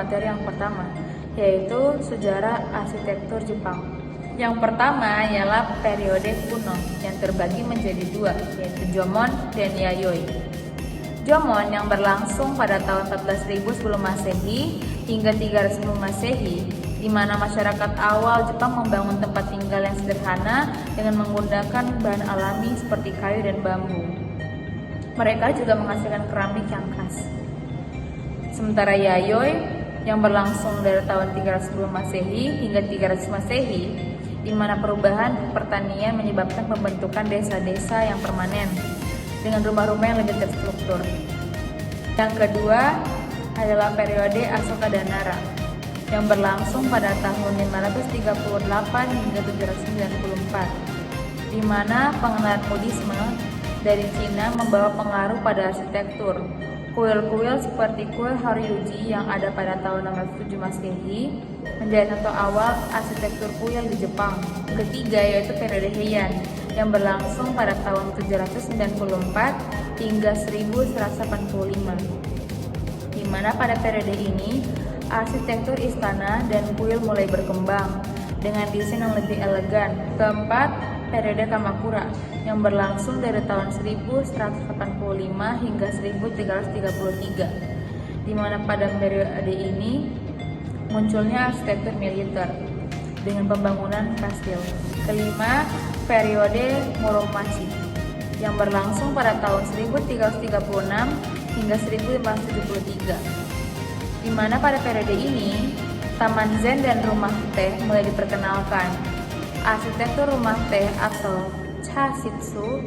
materi yang pertama, yaitu sejarah arsitektur Jepang. Yang pertama ialah periode kuno yang terbagi menjadi dua, yaitu Jomon dan Yayoi. Jomon yang berlangsung pada tahun 14.000 sebelum Masehi hingga 300 sebelum Masehi, di mana masyarakat awal Jepang membangun tempat tinggal yang sederhana dengan menggunakan bahan alami seperti kayu dan bambu. Mereka juga menghasilkan keramik yang khas. Sementara Yayoi yang berlangsung dari tahun 300 sebelum Masehi hingga 300 Masehi, di mana perubahan pertanian menyebabkan pembentukan desa-desa yang permanen dengan rumah-rumah yang lebih terstruktur. Yang kedua adalah periode Asoka dan Nara yang berlangsung pada tahun 538 hingga 794, di mana pengenalan Buddhisme dari Cina membawa pengaruh pada arsitektur. Kuil-kuil seperti kuil Horyuji yang ada pada tahun 607 Masehi menjadi contoh awal arsitektur kuil di Jepang. Ketiga yaitu periode Heian yang berlangsung pada tahun 794 hingga 1185, di mana pada periode ini arsitektur istana dan kuil mulai berkembang dengan desain yang lebih elegan. Keempat, periode Kamakura yang berlangsung dari tahun 1185 hingga 1333, di mana pada periode ini munculnya arsitektur militer dengan pembangunan kastil. Kelima, periode Muromachi yang berlangsung pada tahun 1336 hingga 1573, di mana pada periode ini taman zen dan rumah teh mulai diperkenalkan. Arsitektur rumah teh atau chashitsu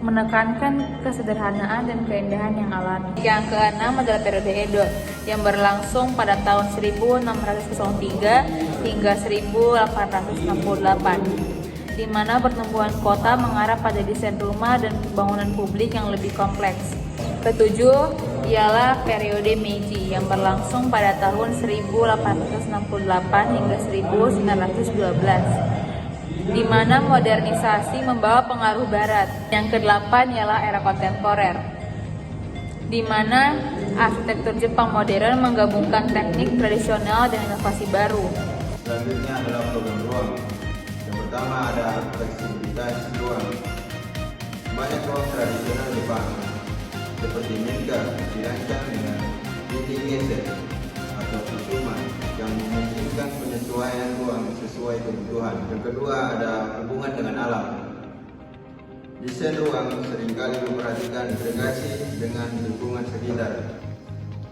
menekankan kesederhanaan dan keindahan yang alami. Yang keenam adalah periode Edo yang berlangsung pada tahun 1603 hingga 1868, di mana pertumbuhan kota mengarah pada desain rumah dan bangunan publik yang lebih kompleks. Ketujuh ialah periode Meiji yang berlangsung pada tahun 1868 hingga 1912, di mana modernisasi membawa pengaruh barat. Yang kedelapan ialah era kontemporer, di mana arsitektur Jepang modern menggabungkan teknik tradisional dan inovasi baru. Selanjutnya adalah program ruang. Yang pertama ada fleksibilitas ruang. Banyak ruang tradisional Jepang seperti Menga dirancang dengan dinding geser atau kusuma yang memungkinkan penyesuaian ruang sesuai kebutuhan. Yang kedua ada hubungan dengan alam. Desain ruang seringkali memperhatikan integrasi dengan lingkungan sekitar.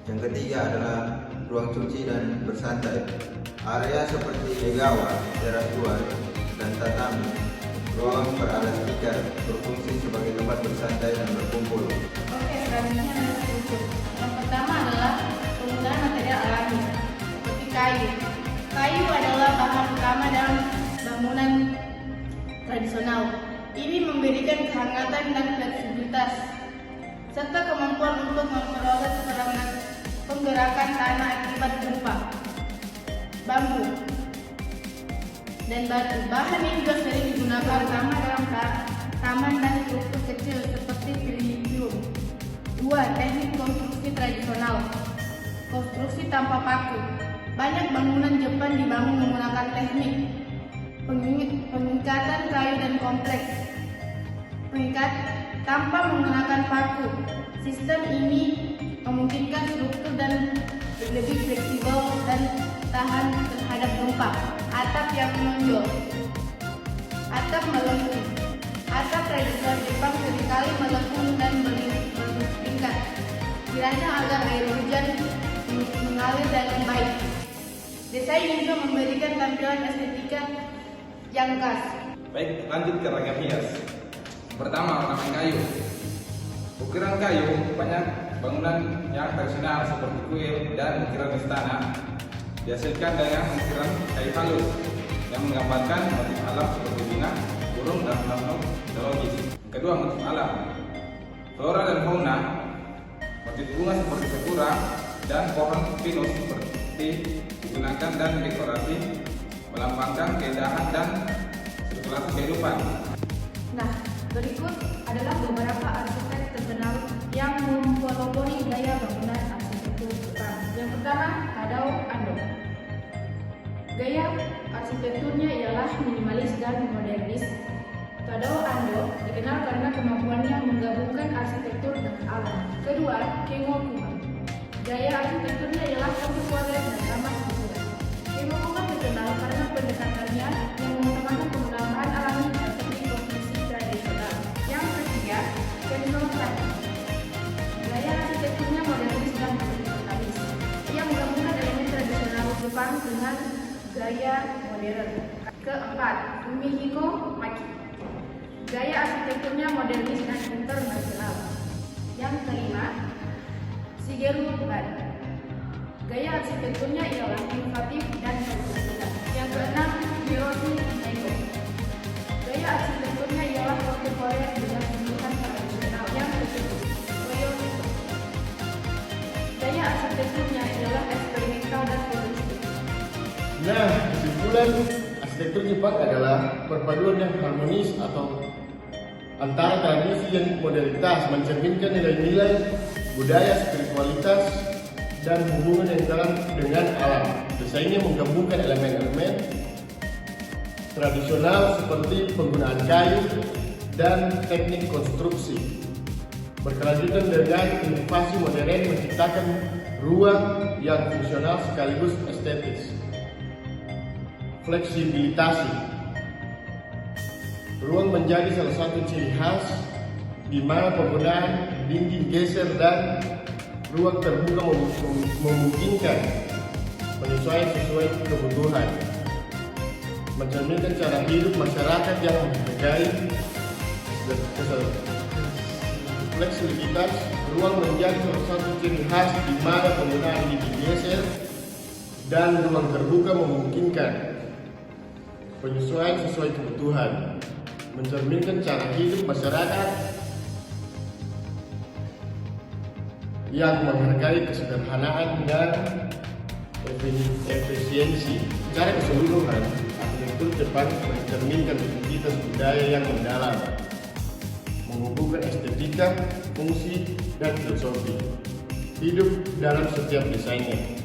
Yang ketiga adalah ruang cuci dan bersantai. Area seperti egawa, teras luar, dan tatami, ruang beralas tikar berfungsi sebagai tempat bersantai dan berkumpul. Selanjutnya adalah struktur. Yang pertama adalah penggunaan material alami seperti kayu. Kayu adalah bahan utama dalam bangunan tradisional. Ini memberikan kehangatan dan fleksibilitas serta kemampuan untuk memperoleh penggerakan tanah akibat gempa. Bambu dan batu. Bahan ini juga sering digunakan utama dalam taman dan struktur kecil seperti pilium. 2. Teknik konstruksi tradisional. Konstruksi tanpa paku. Banyak bangunan Jepang dibangun menggunakan teknik pengikatan kayu dan kompleks. Pengikat tanpa menggunakan paku. Sistem ini memungkinkan struktur dan lebih fleksibel dan tahan terhadap gempa. Atap yang menonjol. Atap melengkung. Atap tradisional Jepang seringkali melengkung dan bertingkat, kiranya agar air hujan mengalir dengan baik. Desain ini juga memberikan tampilan estetika yang khas. Baik, lanjut ke ragam hias. Pertama, ornamen kayu. Ukiran kayu banyak bangunan yang tradisional seperti kuil dan ukiran istana dihasilkan dengan ukiran kayu halus yang menggambarkan motif alam seperti bunga, burung, dan makhluk mitologis. Kedua, motif alam. Flora dan fauna, motif bunga seperti sakura dan pohon pinus seperti digunakan dan dekorasi melambangkan keindahan dan sirkulasi kehidupan. Nah, berikut adalah beberapa arsitek terkenal yang mempelopori gaya bangunan arsitektur Jepang. Yang pertama Gaya arsitekturnya ialah minimalis dan modernis. Tadao Ando dikenal karena kemampuannya menggabungkan arsitektur dan alam. Kedua, Kengo Kuma. Gaya arsitekturnya ialah kontemporer dan ramah lingkungan. Kengo Kuma terkenal karena pendekatannya yang mengutamakan penggunaan bahan alami dan teknik konstruksi tradisional. Yang ketiga, Kenzo Kani. Gaya arsitekturnya modernis dan fundamentalis. Ia menggabungkan elemen tradisional Jepang dengan gaya modern. Keempat, Fumihiko Maki. Gaya arsitekturnya modernis dan internasional. Yang kelima, Shigeru Bari. Gaya arsitekturnya ialah inovatif dan kontemporer. Yang keenam, Hiroshi Nego. Gaya arsitekturnya ialah kontemporer dengan sentuhan tradisional. Yang ketujuh, Oyo Ito. Gaya arsitekturnya ialah eksperimental dan futuristik. Nah, kesimpulan arsitektur Jepang adalah perpaduan yang harmonis atau antara tradisi dan modernitas, mencerminkan nilai-nilai budaya, spiritualitas, dan hubungan yang dalam dengan alam. Desainnya menggabungkan elemen-elemen tradisional seperti penggunaan kayu dan teknik konstruksi, berkelanjutan dengan inovasi modern menciptakan ruang yang fungsional sekaligus estetis. Fleksibilitasi. Ruang menjadi salah satu ciri khas di mana penggunaan dinding geser dan ruang terbuka memungkinkan penyesuaian sesuai kebutuhan, mencerminkan cara hidup masyarakat yang menghargai fleksibilitas. Ruang menjadi salah satu ciri khas di mana penggunaan dinding geser dan ruang terbuka memungkinkan penyesuaian sesuai kebutuhan, mencerminkan cara hidup masyarakat yang menghargai kesederhanaan dan efisiensi. Secara keseluruhan, arsitektur Jepang mencerminkan identitas budaya yang mendalam, menghubungkan estetika, fungsi, dan filosofi hidup dalam setiap desainnya.